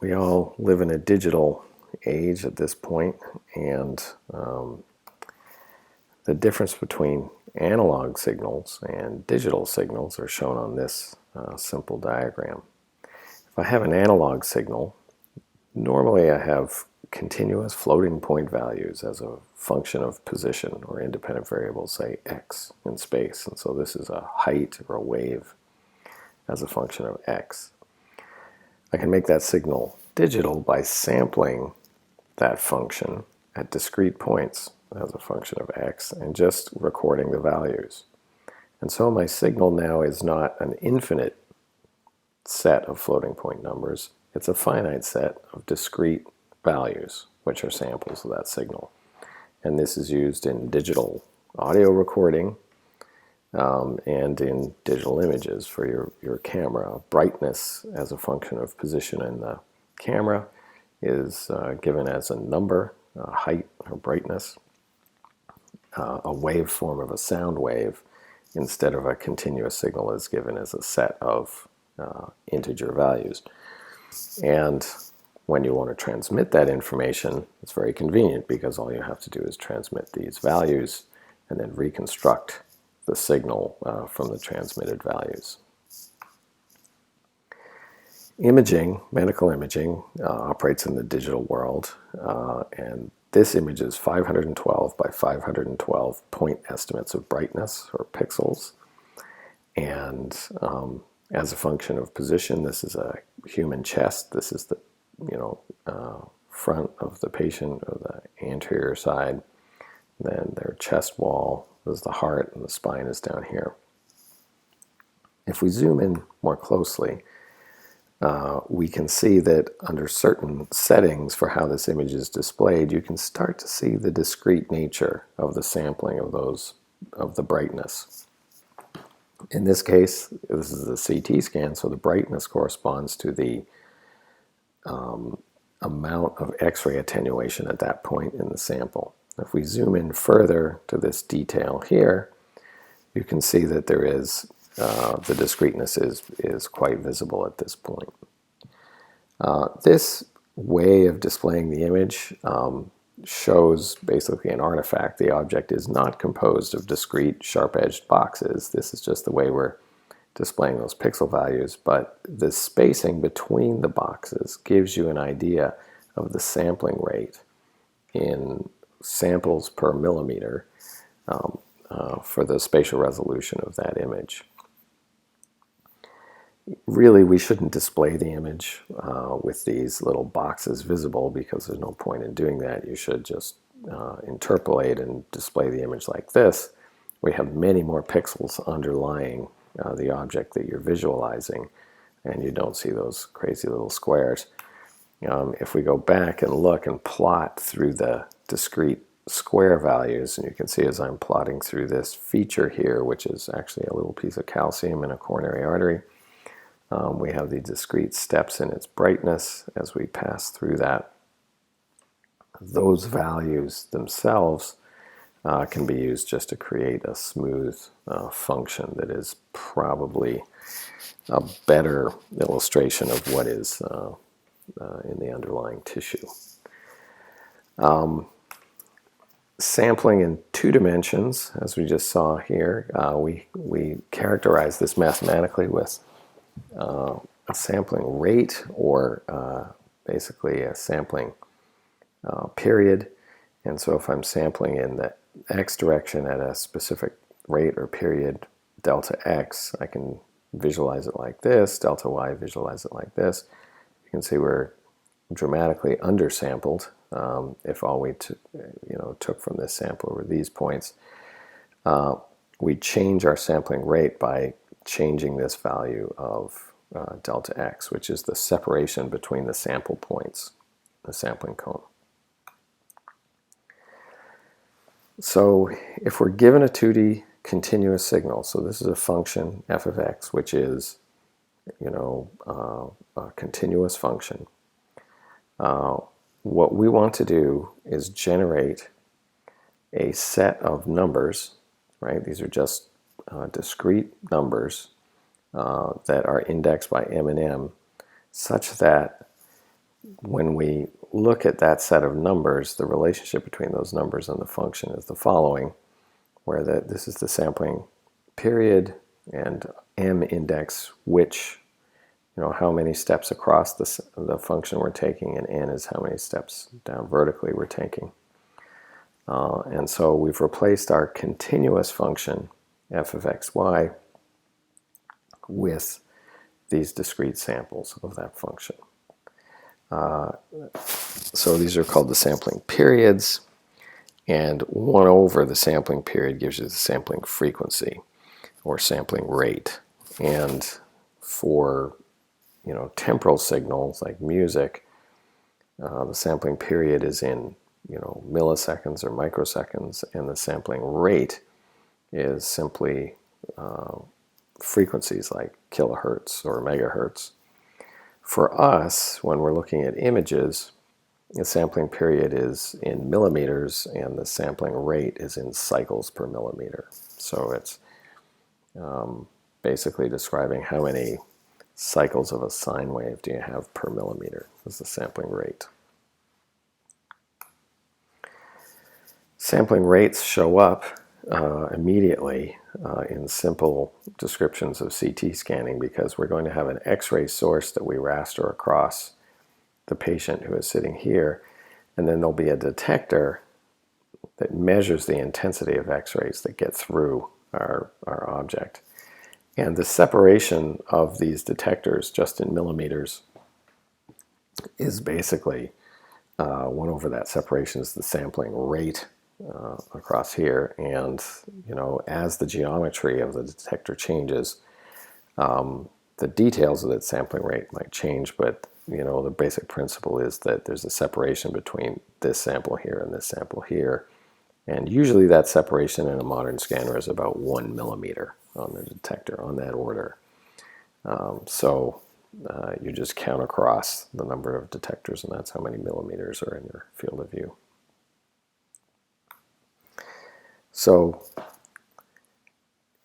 We all live in a digital age at this point, and the difference between analog signals and digital signals are shown on this simple diagram. If I have an analog signal, normally I have continuous floating point values as a function of position or independent variables, say x in space. And so this is a height or a wave as a function of x. I can make that signal digital by sampling that function at discrete points as a function of x and just recording the values. And so my signal now is not an infinite set of floating point numbers. It's a finite set of discrete values, which are samples of that signal. And this is used in digital audio recording and in digital images for your camera. Brightness as a function of position in the camera is given as a number, height or brightness, a waveform of a sound wave instead of a continuous signal is given as a set of integer values. And when you want to transmit that information, it's very convenient because all you have to do is transmit these values and then reconstruct the signal from the transmitted values. Imaging, medical imaging, operates in the digital world, and this image is 512 by 512 point estimates of brightness, or pixels, and as a function of position, this is a human chest. This is the front of the patient, or the anterior side. Then their chest wall is the heart, and the spine is down here. If we zoom in more closely, we can see that under certain settings for how this image is displayed, you can start to see the discrete nature of the sampling of the brightness. In this case, this is a CT scan, so the brightness corresponds to the amount of X-ray attenuation at that point in the sample. If we zoom in further to this detail here, you can see that there is the discreteness is quite visible at this point. This way of displaying the image shows basically an artifact. The object is not composed of discrete sharp-edged boxes. This is just the way we're displaying those pixel values, but the spacing between the boxes gives you an idea of the sampling rate in samples per millimeter for the spatial resolution of that image. Really, we shouldn't display the image with these little boxes visible because there's no point in doing that. You should just interpolate and display the image like this. We have many more pixels underlying the object that you're visualizing, and you don't see those crazy little squares. If we go back and look and plot through the discrete square values, and you can see as I'm plotting through this feature here, which is actually a little piece of calcium in a coronary artery, we have the discrete steps in its brightness as we pass through that. Those values themselves can be used just to create a smooth function that is probably a better illustration of what is in the underlying tissue. Sampling in 2 dimensions, as we just saw here, we characterize this mathematically with a sampling rate, or basically a sampling period. And so if I'm sampling in the x direction at a specific rate or period, delta x, I can visualize it like this, delta y, visualize it like this. You can see we're dramatically undersampled if all we took from this sample were these points. We change our sampling rate by changing this value of delta x, which is the separation between the sample points, the sampling cone. So if we're given a 2D continuous signal, so this is a function f of x, which is a continuous function. What we want to do is generate a set of numbers, right? These are just discrete numbers that are indexed by m and m, such that when we look at that set of numbers, the relationship between those numbers and the function is the following, where this is the sampling period and m index, which, how many steps across the function we're taking, and n is how many steps down vertically we're taking. And so we've replaced our continuous function, f of xy, with these discrete samples of that function. So these are called the sampling periods, and 1 over the sampling period gives you the sampling frequency or sampling rate. And for temporal signals like music, the sampling period is in milliseconds or microseconds, and the sampling rate is simply frequencies like kilohertz or megahertz. For us, when we're looking at images, the sampling period is in millimeters and the sampling rate is in cycles per millimeter. So it's basically describing how many cycles of a sine wave do you have per millimeter as the sampling rate. Sampling rates show up immediately in simple descriptions of CT scanning, because we're going to have an X-ray source that we raster across the patient who is sitting here, and then there'll be a detector that measures the intensity of X-rays that get through our object. And the separation of these detectors just in millimeters is basically 1 over that separation is the sampling rate across here. And as the geometry of the detector changes, the details of that sampling rate might change, but the basic principle is that there's a separation between this sample here and this sample here. And usually that separation in a modern scanner is about 1 millimeter on the detector, on that order. So you just count across the number of detectors, and that's how many millimeters are in your field of view. So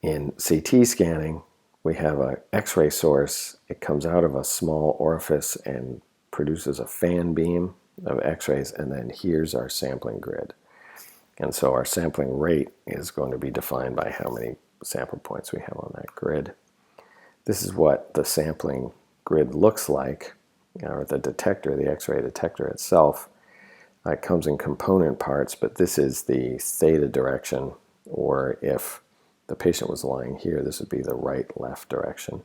in CT scanning, we have an X-ray source. It comes out of a small orifice and produces a fan beam of X-rays, and then here's our sampling grid. And so our sampling rate is going to be defined by how many sample points we have on that grid. This is what the sampling grid looks like, or the detector, the X-ray detector itself. It comes in component parts, but this is the theta direction, or if the patient was lying here, this would be the right-left direction.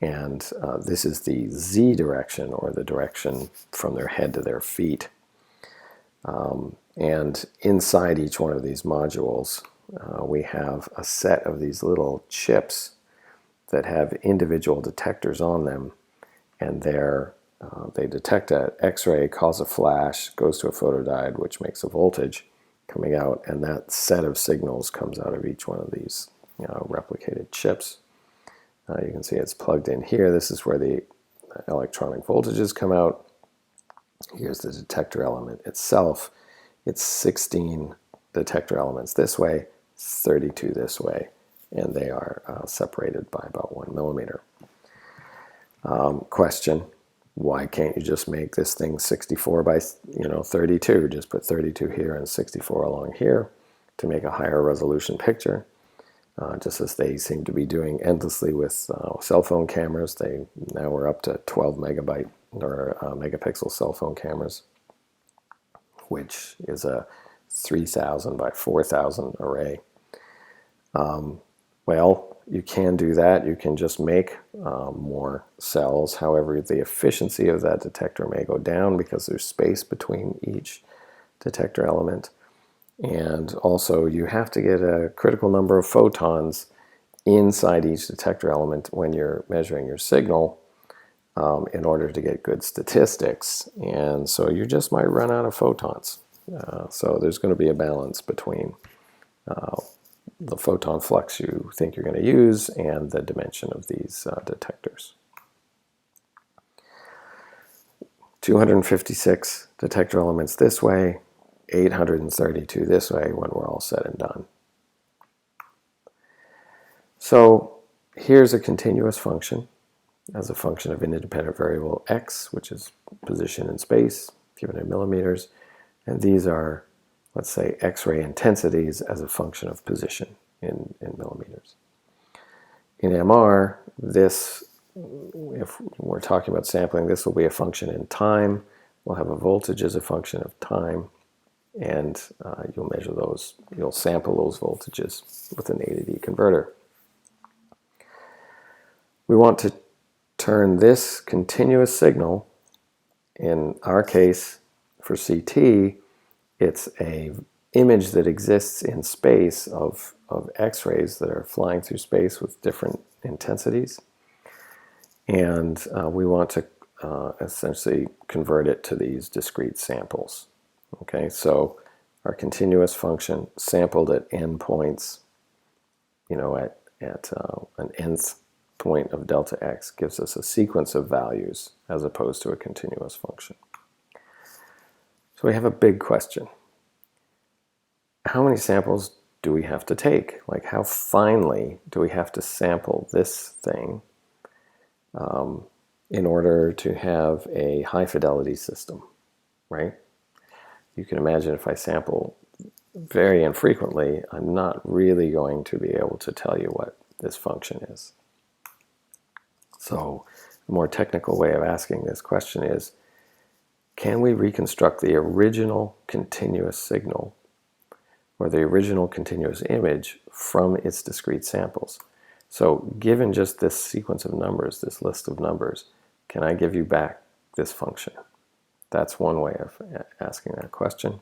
And this is the z direction, or the direction from their head to their feet. And inside each one of these modules, we have a set of these little chips that have individual detectors on them, and they detect an X-ray, cause a flash, goes to a photodiode, which makes a voltage coming out, and that set of signals comes out of each one of these replicated chips. You can see it's plugged in here. This is where the electronic voltages come out. Here's the detector element itself. It's 16 detector elements this way, 32 this way, and they are separated by about 1 millimeter. Question: why can't you just make this thing 64 by 32? Just put 32 here and 64 along here to make a higher resolution picture, just as they seem to be doing endlessly with cell phone cameras. Now we're up to 12 megabyte or megapixel cell phone cameras, which is a 3000 by 4000 array. Well, you can do that. You can just make more cells. However, the efficiency of that detector may go down because there's space between each detector element. And also, you have to get a critical number of photons inside each detector element when you're measuring your signal in order to get good statistics. And so you just might run out of photons. So there's going to be a balance between the photon flux you think you're going to use and the dimension of these detectors. 256 detector elements this way, 832 this way when we're all said and done. So here's a continuous function. as a function of an independent variable x, which is position in space, given in millimeters. And these are, let's say, X-ray intensities as a function of position in millimeters. In MR, this, if we're talking about sampling, this will be a function in time. We'll have a voltage as a function of time, and you'll measure those, you'll sample those voltages with an A to D converter. We want to turn this continuous signal, in our case for CT, it's an image that exists in space of X-rays that are flying through space with different intensities. And we want to essentially convert it to these discrete samples. Okay, so our continuous function sampled at n points, at an nth point of delta x gives us a sequence of values as opposed to a continuous function. So we have a big question. How many samples do we have to take? Like, how finely do we have to sample this thing in order to have a high fidelity system, right? You can imagine if I sample very infrequently, I'm not really going to be able to tell you what this function is. So a more technical way of asking this question is, can we reconstruct the original continuous signal or the original continuous image from its discrete samples? So given just this sequence of numbers, this list of numbers, can I give you back this function? That's one way of asking that question.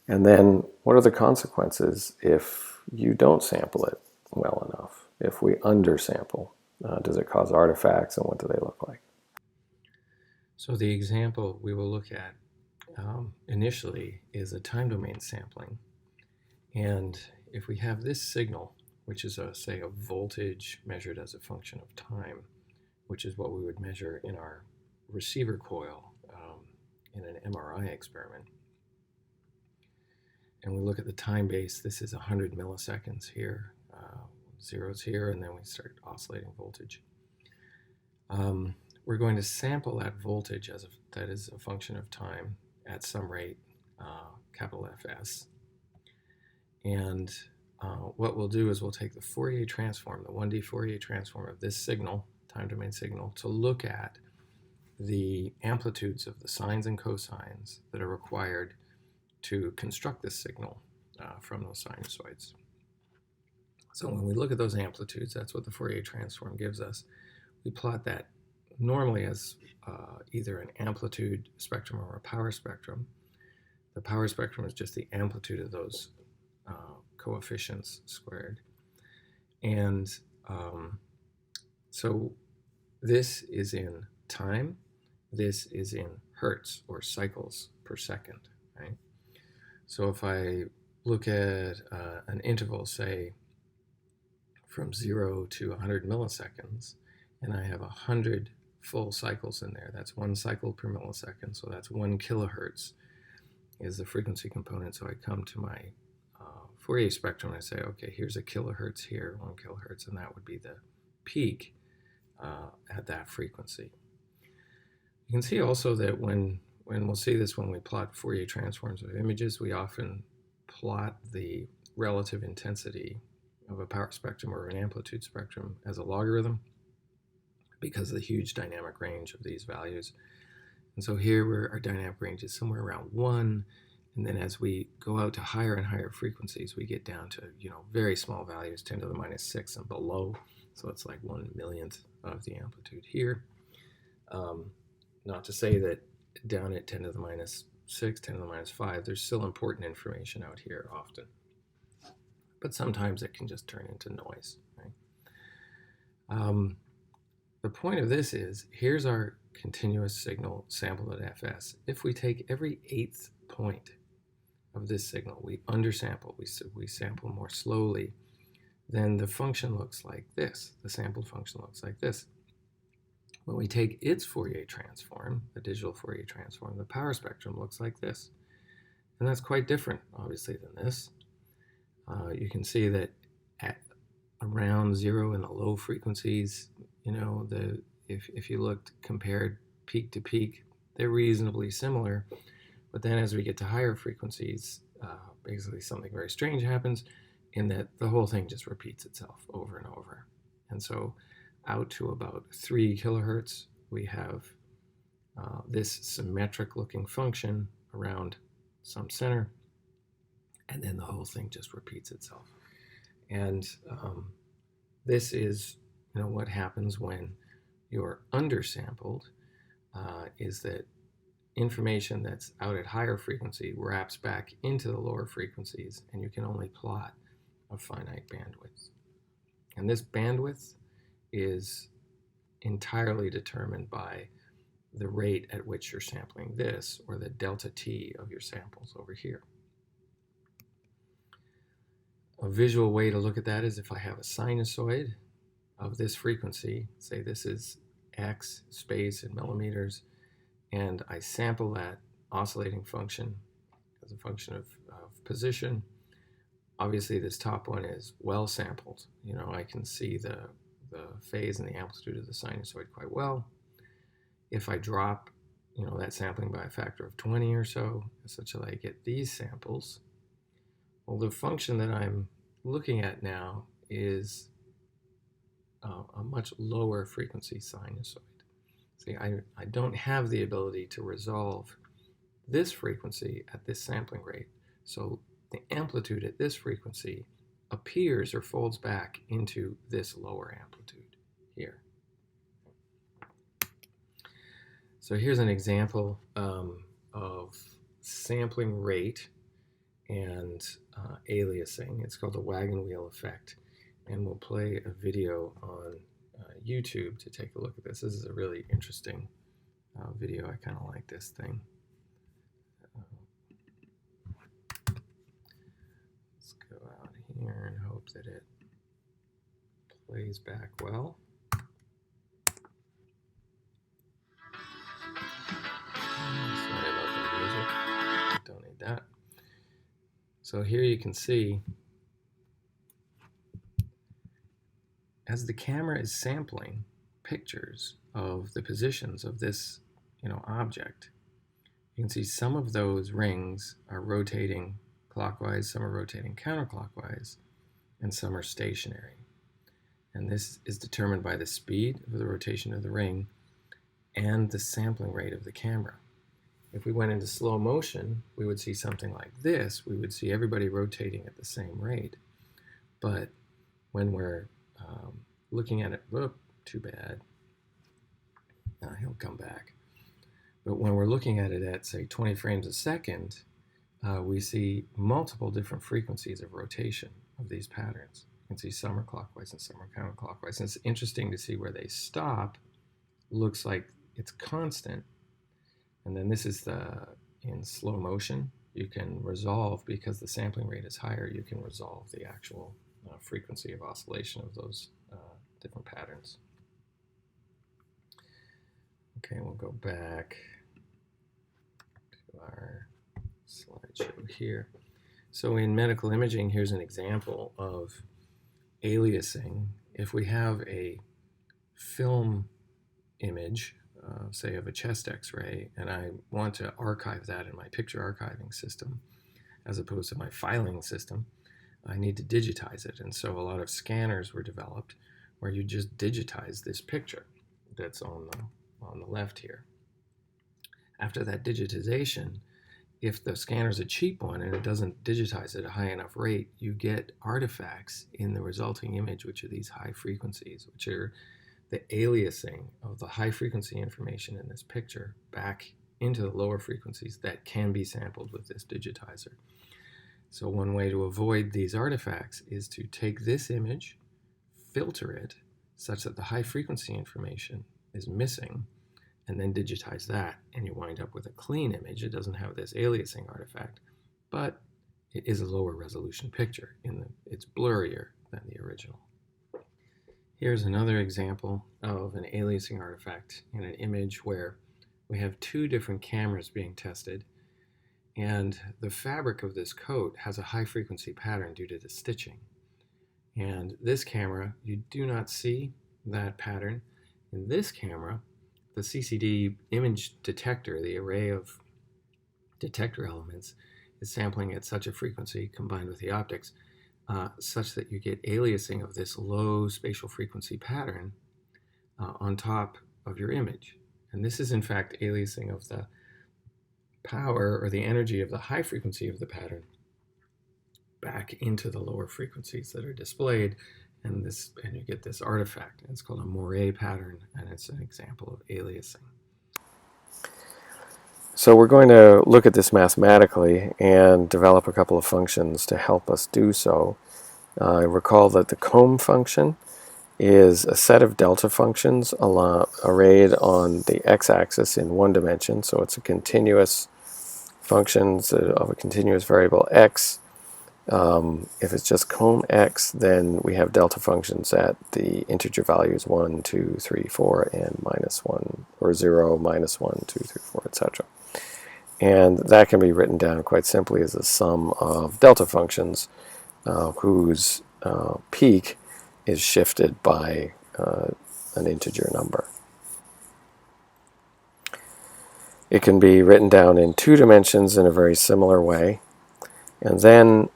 And then what are the consequences if you don't sample it well enough? If we undersample, does it cause artifacts, and what do they look like? So the example we will look at initially is a time domain sampling. And if we have this signal, which is, say, a voltage measured as a function of time, which is what we would measure in our receiver coil in an MRI experiment. And we look at the time base. This is 100 milliseconds here, zeros here, and then we start oscillating voltage. We're going to sample that voltage that is a function of time at some rate, capital Fs. And what we'll do is we'll take the Fourier transform, the 1D Fourier transform of this signal, time domain signal, to look at the amplitudes of the sines and cosines that are required to construct this signal from those sinusoids. So when we look at those amplitudes, that's what the Fourier transform gives us. We plot that normally as either an amplitude spectrum or a power spectrum. The power spectrum is just the amplitude of those coefficients squared. And so this is in time, this is in hertz or cycles per second, right? So if I look at an interval, say, from 0 to 100 milliseconds, and I have 100 full cycles in there, that's 1 cycle per millisecond, so that's 1 kilohertz is the frequency component. So I come to my Fourier spectrum, I say, okay, here's a kilohertz here, 1 kilohertz, and that would be the peak at that frequency. You can see also that when we'll see this when we plot Fourier transforms of images, we often plot the relative intensity of a power spectrum or an amplitude spectrum as a logarithm because of the huge dynamic range of these values. And so here our dynamic range is somewhere around 1, and then as we go out to higher and higher frequencies, we get down to very small values, 10 to the minus 6 and below. So it's like 1/1,000,000th of the amplitude here. Not to say that down at 10 to the minus 6, 10 to the minus 5, there's still important information out here often. But sometimes it can just turn into noise. Right? The point of this is, here's our continuous signal sampled at Fs. If we take every 8th point of this signal, we undersample, we sample more slowly, then the function looks like this. The sampled function looks like this. When we take its Fourier transform, the digital Fourier transform, the power spectrum looks like this. And that's quite different, obviously, than this. You can see that at around 0 in the low frequencies, you know, if you looked compared peak to peak, they're reasonably similar. But then as we get to higher frequencies, basically something very strange happens in that the whole thing just repeats itself over and over. And so out to about 3 kilohertz, we have this symmetric looking function around some center, and then the whole thing just repeats itself. And this is, you know, what happens when you're undersampled, is that information that's out at higher frequency wraps back into the lower frequencies, and you can only plot a finite bandwidth. And this bandwidth is entirely determined by the rate at which you're sampling this, or the delta t of your samples over here. A visual way to look at that is if I have a sinusoid of this frequency, say this is x space in millimeters, and I sample that oscillating function as a function of position. Obviously this top one is well sampled. You know, I can see the phase and the amplitude of the sinusoid quite well. If I drop, you know, that sampling by a factor of 20 or so, such that I get these samples, well, the function that I'm looking at now is a much lower frequency sinusoid. See, I don't have the ability to resolve this frequency at this sampling rate, so the amplitude at this frequency appears or folds back into this lower amplitude here. So here's an example of sampling rate and aliasing. It's called the wagon wheel effect, and we'll play a video on YouTube to take a look at this. This is a really interesting video. I kind of like this thing. Let's go out here and hope that it plays back well. Sorry about the music. Don't need that. So here you can see, as the camera is sampling pictures of the positions of this, you know, object, you can see some of those rings are rotating clockwise, some are rotating counterclockwise, and some are stationary. And this is determined by the speed of the rotation of the ring and the sampling rate of the camera. If we went into slow motion, we would see something like this. We would see everybody rotating at the same rate. But when we're looking at it, whoop, too bad. He'll come back. But when we're looking at it at, say, 20 frames a second, we see multiple different frequencies of rotation of these patterns. You can see some are clockwise and some are counterclockwise. And it's interesting to see where they stop. Looks like it's constant. And then this is in slow motion. You can resolve, because the sampling rate is higher, you can resolve the actual frequency of oscillation of those different patterns. Okay, we'll go back to our slideshow here. So in medical imaging, here's an example of aliasing. If we have a film image, say of a chest x-ray, and I want to archive that in my picture archiving system as opposed to my filing system, I need to digitize it. And so a lot of scanners were developed where you just digitize this picture that's on the left here. After that digitization, if the scanner's a cheap one and it doesn't digitize at a high enough rate, you get artifacts in the resulting image, which are these high frequencies, which are the aliasing of the high frequency information in this picture back into the lower frequencies that can be sampled with this digitizer. So one way to avoid these artifacts is to take this image, filter it such that the high frequency information is missing, and then digitize that, and you wind up with a clean image. It doesn't have this aliasing artifact, but it is a lower resolution picture. It's blurrier than the original. Here's another example of an aliasing artifact in an image where we have two different cameras being tested, and the fabric of this coat has a high frequency pattern due to the stitching. And this camera, you do not see that pattern, In this camera, the CCD image detector, the array of detector elements, is sampling at such a frequency combined with the optics such that you get aliasing of this low spatial frequency pattern on top of your image. And this is in fact aliasing of the power or the energy of the high frequency of the pattern back into the lower frequencies that are displayed, and you get this artifact. It's called a moire pattern, and it's an example of aliasing. So we're going to look at this mathematically and develop a couple of functions to help us do so. Recall that the comb function is a set of delta functions arrayed on the x-axis in one dimension, so it's a continuous function of a continuous variable x. If it's just comb x, then we have delta functions at the integer values 1, 2, 3, 4, and -1, or 0, -1, 2, 3, 4, etc. And that can be written down quite simply as a sum of delta functions whose peak is shifted by an integer number. It can be written down in 2 dimensions in a very similar way. And then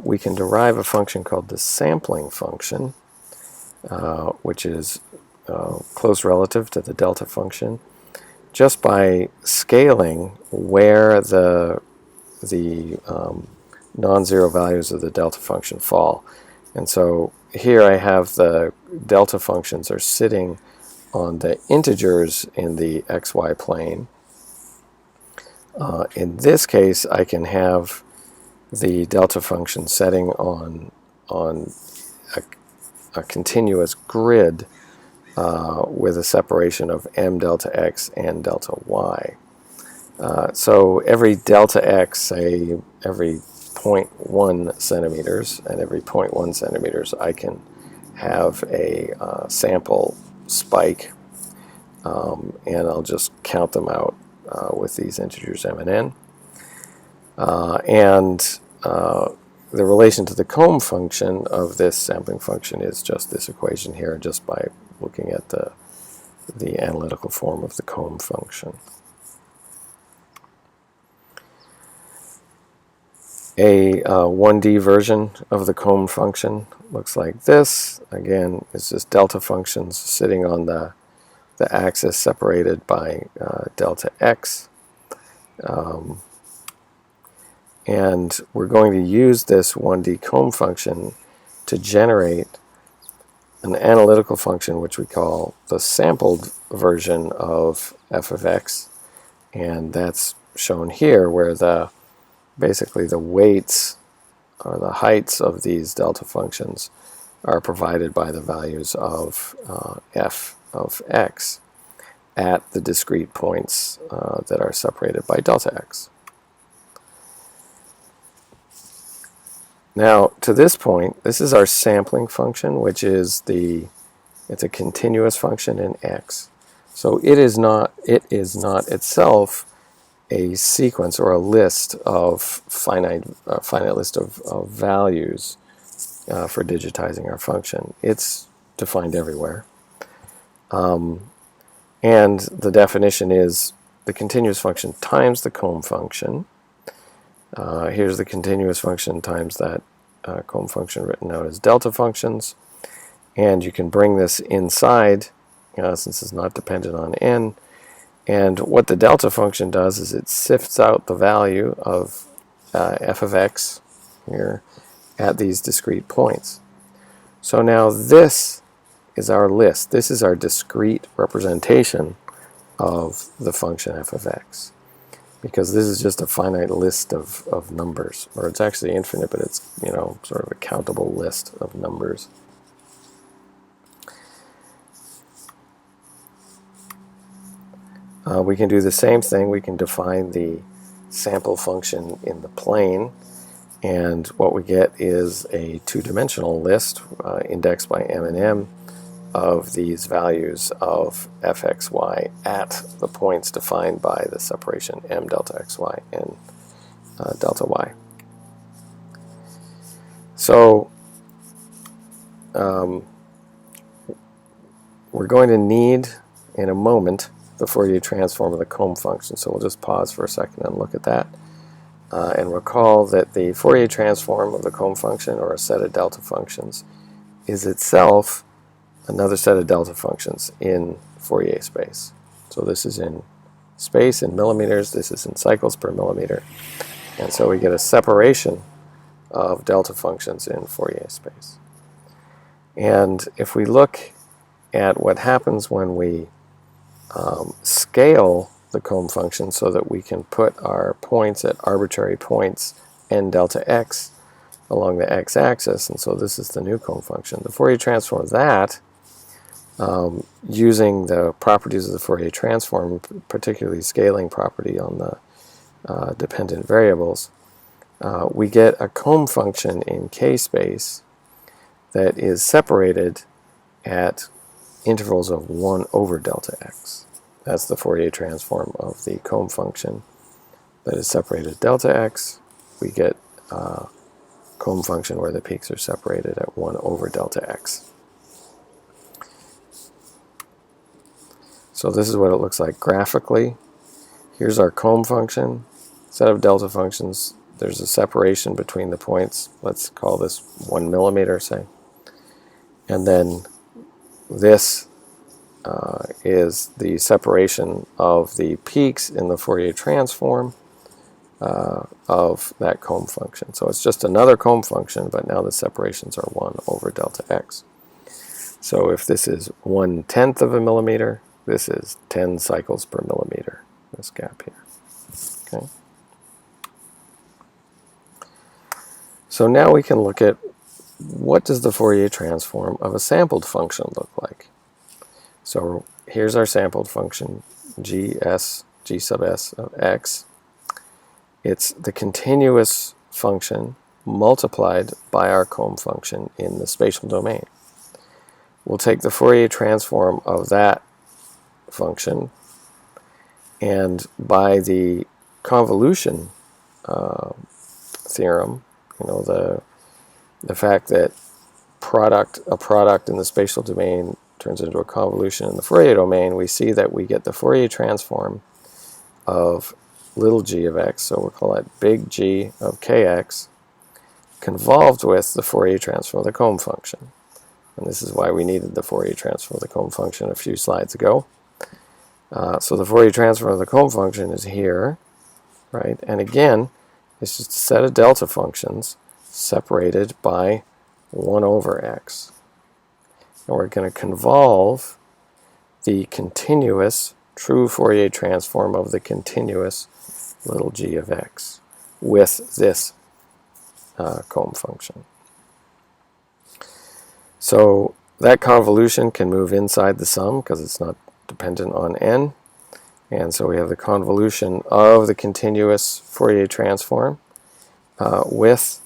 we can derive a function called the sampling function, which is close relative to the delta function, just by scaling where the non-zero values of the delta function fall. And so here I have the delta functions are sitting on the integers in the xy plane. In this case, I can have the delta function setting on a continuous grid with a separation of m delta x and delta y. So every delta x, say every 0.1 centimeters, and every 0.1 centimeters I can have a sample spike, and I'll just count them out with these integers m and n. The relation to the comb function of this sampling function is just this equation here, just by looking at the analytical form of the comb function. A 1D version of the comb function looks like this. Again, it's just delta functions sitting on the axis separated by delta x. And we're going to use this 1D comb function to generate an analytical function which we call the sampled version of f of x. And that's shown here, where basically the weights or the heights of these delta functions are provided by the values of f of x at the discrete points that are separated by delta x. Now, to this point, this is our sampling function, which is it's a continuous function in x. So it is not itself a sequence or a list of finite list of values for digitizing our function. It's defined everywhere. And the definition is the continuous function times the comb function. Here's the continuous function times that comb function written out as delta functions. And you can bring this inside, since it's not dependent on n. And what the delta function does is it sifts out the value of f of x here at these discrete points. So now this is our list. This is our discrete representation of the function f of x, because this is just a finite list of numbers, or it's actually infinite, but it's sort of a countable list of numbers. We can do the same thing. We can define the sample function in the plane, and what we get is a two-dimensional list indexed by m and m of these values of fxy at the points defined by the separation m delta xy and delta y. So we're going to need, in a moment, the Fourier transform of the comb function. So we'll just pause for a second and look at that. And recall that the Fourier transform of the comb function, or a set of delta functions, is itself another set of delta functions in Fourier space. So this is in space in millimeters, this is in cycles per millimeter. And so we get a separation of delta functions in Fourier space. And if we look at what happens when we scale the comb function so that we can put our points at arbitrary points n delta x along the x-axis, and so this is the new comb function. The Fourier transform of that, using the properties of the Fourier transform, particularly scaling property on the dependent variables, we get a comb function in k-space that is separated at intervals of 1 over delta x. That's the Fourier transform of the comb function that is separated at delta x. We get a comb function where the peaks are separated at 1 over delta x. So this is what it looks like graphically. Here's our comb function, set of delta functions. There's a separation between the points. Let's call this 1 millimeter, say. And then this is the separation of the peaks in the Fourier transform of that comb function. So it's just another comb function, but now the separations are 1 over delta x. So if this is 1/10 of a millimeter, this is 10 cycles per millimeter, this gap here. Okay. So now we can look at what does the Fourier transform of a sampled function look like. So here's our sampled function, g sub s of x. It's the continuous function multiplied by our comb function in the spatial domain. We'll take the Fourier transform of that function, and by the convolution theorem, the fact that a product in the spatial domain turns into a convolution in the Fourier domain, we see that we get the Fourier transform of little g of x, so we'll call it big G of kx, convolved with the Fourier transform of the comb function. And this is why we needed the Fourier transform of the comb function a few slides ago. So the Fourier transform of the comb function is here, right? And again, it's just a set of delta functions separated by 1 over x. And we're going to convolve the continuous true Fourier transform of the continuous little g of x with this comb function. So that convolution can move inside the sum because it's not dependent on n. And so we have the convolution of the continuous Fourier transform with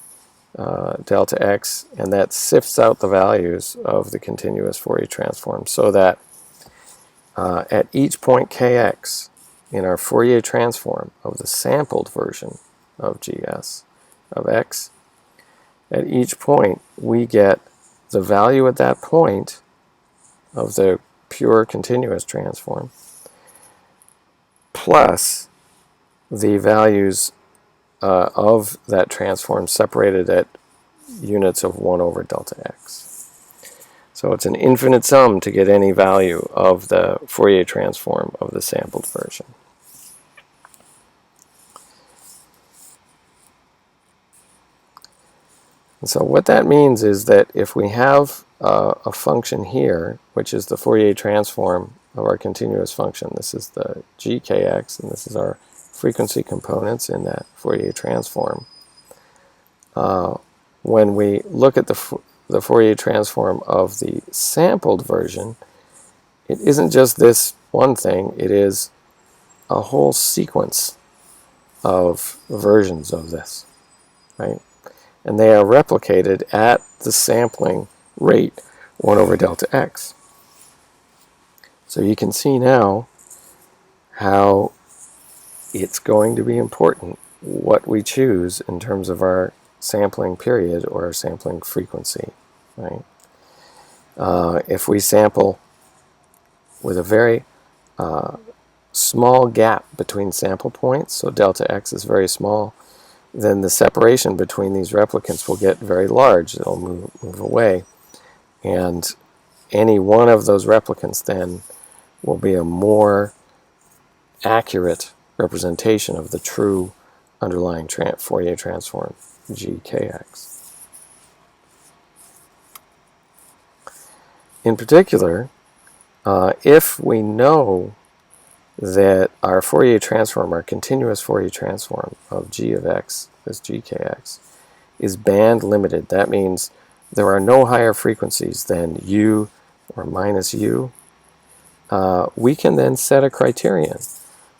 delta x, and that sifts out the values of the continuous Fourier transform so that at each point kx in our Fourier transform of the sampled version of gs of x, at each point we get the value at that point of the pure continuous transform plus the values of that transform separated at units of 1 over delta x. So it's an infinite sum to get any value of the Fourier transform of the sampled version. And so what that means is that if we have a function here, which is the Fourier transform of our continuous function, this is the gkx, and this is our frequency components in that Fourier transform. When we look at the Fourier transform of the sampled version, it isn't just this one thing, it is a whole sequence of versions of this, right? And they are replicated at the sampling rate 1 over delta x. So you can see now how it's going to be important what we choose in terms of our sampling period or our sampling frequency, right? If we sample with a very small gap between sample points, so delta x is very small, then the separation between these replicants will get very large. It'll move away. And any one of those replicants then will be a more accurate representation of the true underlying Fourier transform, GKX. In particular, if we know that our Fourier transform, our continuous Fourier transform of g of x, this GKX, is band limited, that means there are no higher frequencies than u or minus u, we can then set a criterion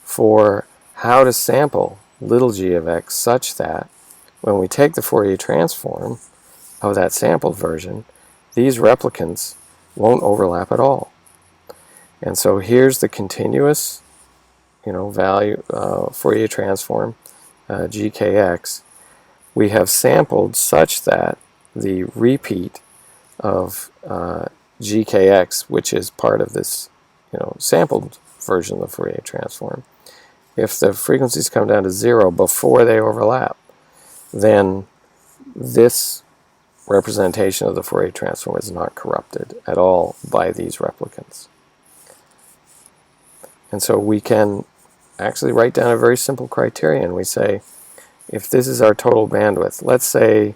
for how to sample little g of x such that when we take the Fourier transform of that sampled version, these replicants won't overlap at all. And so here's the continuous value Fourier transform, GKX. We have sampled such that the repeat of GKX, which is part of this sampled version of the Fourier transform, if the frequencies come down to 0 before they overlap, then this representation of the Fourier transform is not corrupted at all by these replicants. And so we can actually write down a very simple criterion. We say, if this is our total bandwidth, let's say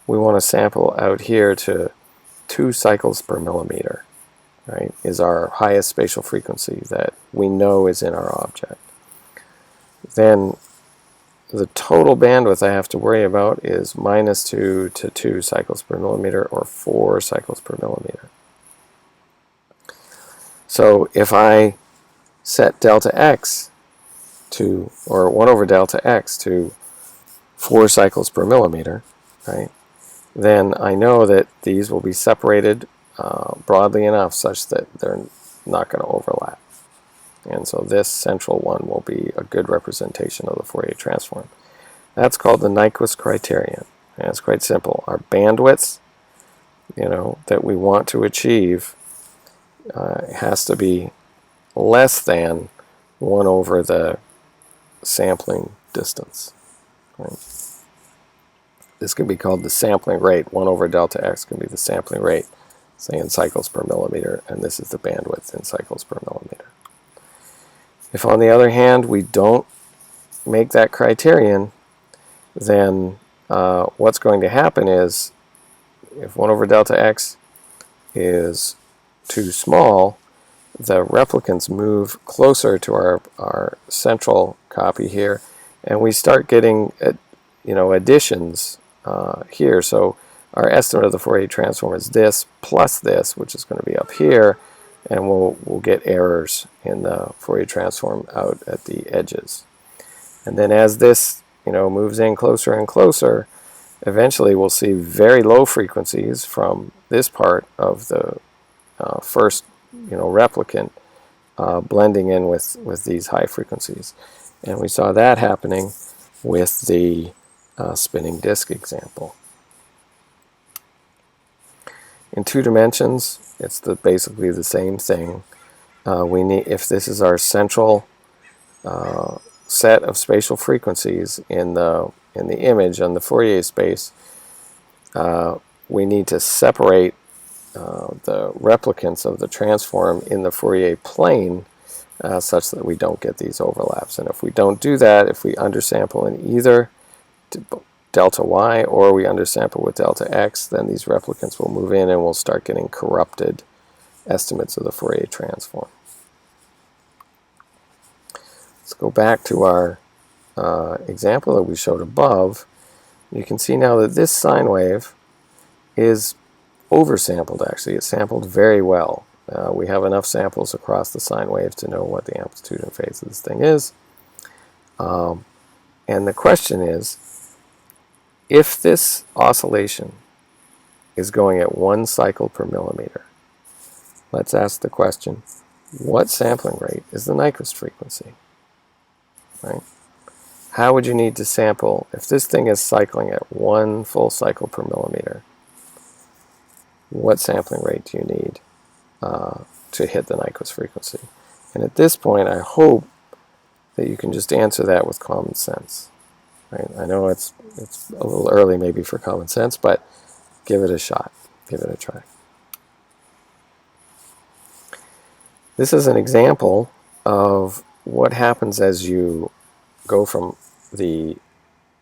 we want to sample out here to 2 cycles per millimeter, right, is our highest spatial frequency that we know is in our object. Then the total bandwidth I have to worry about is -2 to 2 cycles per millimeter, or 4 cycles per millimeter. So if I set delta x to, or 1 over delta x to 4 cycles per millimeter, right, then I know that these will be separated broadly enough such that they're not going to overlap. And so this central one will be a good representation of the Fourier transform. That's called the Nyquist criterion. And it's quite simple. Our bandwidth, that we want to achieve has to be less than 1 over the sampling distance. Right? This can be called the sampling rate. 1 over delta x can be the sampling rate, say in cycles per millimeter, and this is the bandwidth in cycles per millimeter. If, on the other hand, we don't make that criterion, then what's going to happen is, if 1 over delta x is too small, the replicants move closer to our central copy here, and we start getting additions here. So our estimate of the Fourier transform is this plus this, which is going to be up here, and we'll get errors in the Fourier transform out at the edges. And then as this moves in closer and closer, eventually we'll see very low frequencies from this part of the first replicant blending in with these high frequencies. And we saw that happening with the spinning disk example. In 2 dimensions, it's basically the same thing. We need, if this is our central set of spatial frequencies in the image on the Fourier space, we need to separate the replicants of the transform in the Fourier plane such that we don't get these overlaps. And if we don't do that, if we undersample in either delta y or we undersample with delta x, then these replicants will move in and we'll start getting corrupted estimates of the Fourier transform. Let's go back to our example that we showed above. You can see now that this sine wave is oversampled. Actually, it's sampled very well. We have enough samples across the sine wave to know what the amplitude and phase of this thing is. And the question is, if this oscillation is going at 1 cycle per millimeter, let's ask the question, what sampling rate is the Nyquist frequency? Right? How would you need to sample if this thing is cycling at 1 full cycle per millimeter? What sampling rate do you need to hit the Nyquist frequency? And at this point, I hope that you can just answer that with common sense. Right? I know it's a little early maybe for common sense, but give it a shot. Give it a try. This is an example of what happens as you go from the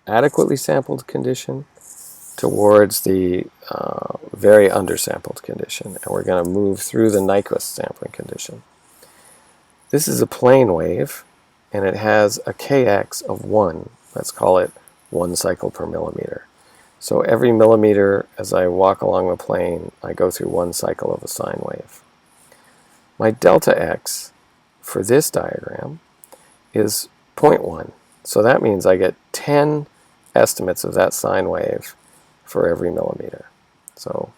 adequately sampled condition towards the very undersampled condition. And we're going to move through the Nyquist sampling condition. This is a plane wave, and it has a kx of 1. Let's call it 1 cycle per millimeter. So every millimeter as I walk along the plane, I go through 1 cycle of a sine wave. My delta x for this diagram is 0.1. So that means I get 10 estimates of that sine wave for every millimeter. So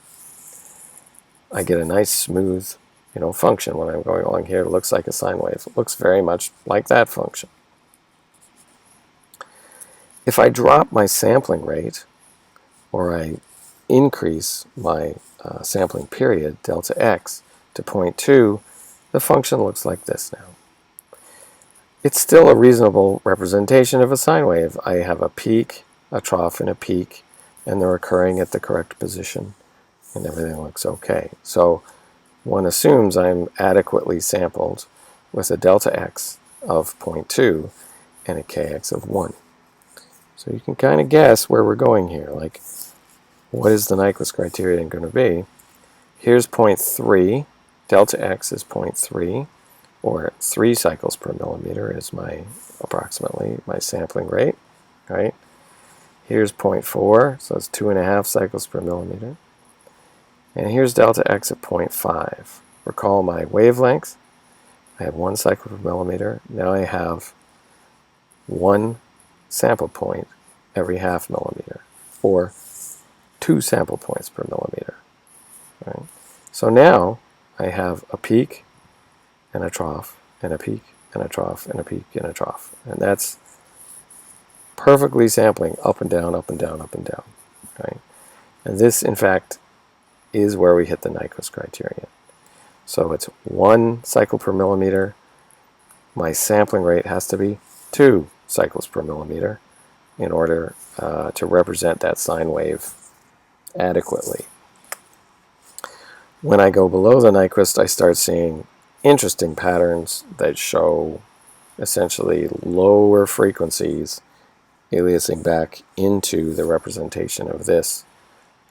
I get a nice smooth function when I'm going along here. It looks like a sine wave. It looks very much like that function. If I drop my sampling rate, or I increase my sampling period, delta x, to 0.2, the function looks like this now. It's still a reasonable representation of a sine wave. I have a peak, a trough, and a peak, and they're occurring at the correct position, and everything looks okay. So one assumes I'm adequately sampled with a delta x of 0.2 and a kx of 1. So you can kind of guess where we're going here. Like, what is the Nyquist criterion going to be? Here's 0.3. Delta x is 0.3, or 3 cycles per millimeter is approximately my sampling rate. Right? Here's 0.4, so it's 2.5 cycles per millimeter. And here's delta x at 0.5. Recall my wavelength. I have 1 cycle per millimeter. Now I have 1 sample point every half millimeter, or 2 sample points per millimeter. Right? So now I have a peak and a trough, and a peak and a trough, and a peak and a trough. And that's perfectly sampling up and down, up and down, up and down. Right? And this, in fact, is where we hit the Nyquist criterion. So it's 1 cycle per millimeter. My sampling rate has to be 2 cycles per millimeter in order to represent that sine wave adequately. When I go below the Nyquist, I start seeing interesting patterns that show essentially lower frequencies aliasing back into the representation of this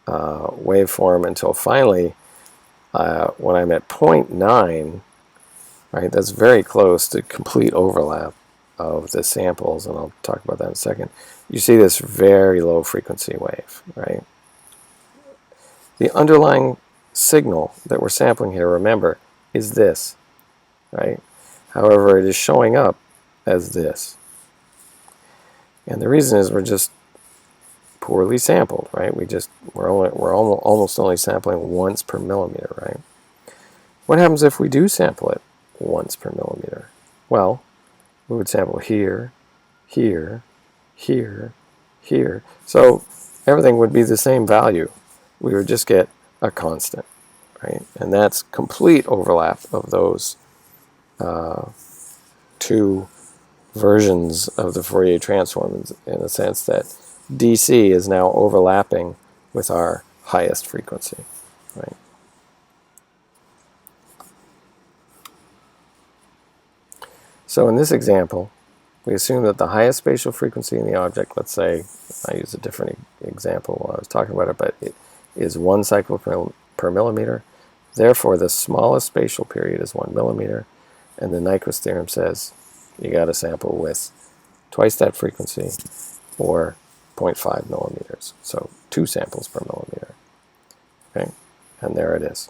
waveform until finally, when I'm at 0.9, right, that's very close to complete overlap of the samples, and I'll talk about that in a second. You see this very low frequency wave, right? The underlying signal that we're sampling here, remember, is this, right? However, it is showing up as this. And the reason is we're just poorly sampled, right? We're almost only sampling once per millimeter, right? What happens if we do sample it once per millimeter? Well, we would sample here, here, here, here. So everything would be the same value. We would just get a constant, right? And that's complete overlap of those two versions of the Fourier transform, in the sense that DC is now overlapping with our highest frequency, right? So in this example, we assume that the highest spatial frequency in the object, let's say, I used a different example while I was talking about it, but it is 1 cycle per millimeter. Therefore, the smallest spatial period is 1 millimeter, and the Nyquist theorem says you got to sample with twice that frequency, or 0.5 millimeters, so 2 samples per millimeter. Okay, and there it is.